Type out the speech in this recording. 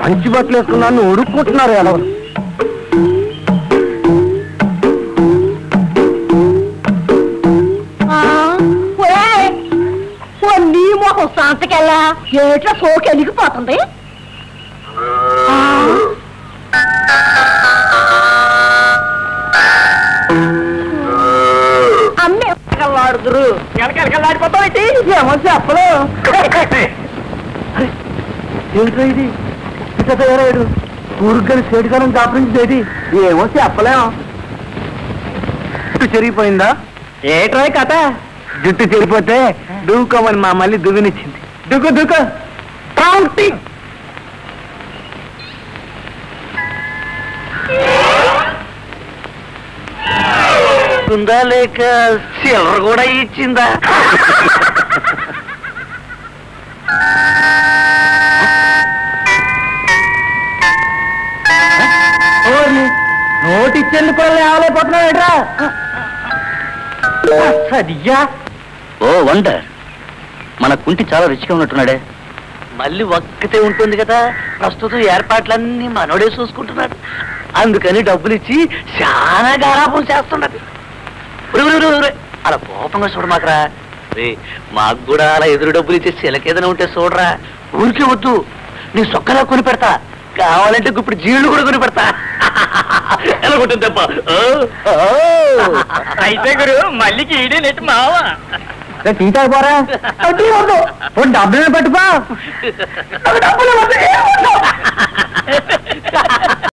మంచి బట్టలు వేసుకున్నాను ఉడుక్కుంటున్నారు ఎలా నీ మొహం సంతకెళ్ళా ఏట్లా సోకి ఎలిగిపోతుంది అమ్మే వాడుతురు ఎలకెలకెళ్ళాడిపోతావు ఏమో చెప్పలు ఏంట్రా ఇది ఇట్లా తయారయ్యాడు ఊరుగని సేటుకాలం దాపరించేది ఏమో చెప్పలేము జుట్టు చెరిగిపోయిందా ఏట్రా కథ జుట్టు చెరిపోతే దూకోమని మా మళ్ళీ దువ్వినిచ్చింది దుక్కు దుక్కు ఉందా లేక సిల్వర్ కూడా ఇచ్చిందా నోటిచ్చేందు కూడా లేవలేకపోతున్నాడరా సరిగ్గా ఓ వండర్ మన కుంటి చాలా రుచిగా ఉన్నట్టున్నాడే మళ్ళీ ఒక్కతే ఉంటుంది కదా ప్రస్తుతం ఏర్పాట్లన్నీ మనోడే చూసుకుంటున్నాడు అందుకని డబ్బులు ఇచ్చి చాలా గారాపం చేస్తున్నాడు అలా కోపంగా చూడమాకరా మాకు కూడా అలా ఎదురు డబ్బులు ఇచ్చేసి ఎలకేదైనా ఉంటే చూడరా ఊరికే వద్దు నీ సొక్కలా కొని పెడతా కావాలంటే ఇప్పుడు జీళ్ళు కూడా కొని పెడతా ఎలా కొట్టింది తప్ప అయితే గురు మళ్ళీకి ఈడే నెట్టు మావా తీతా పోరా డబ్బులు పట్టుపా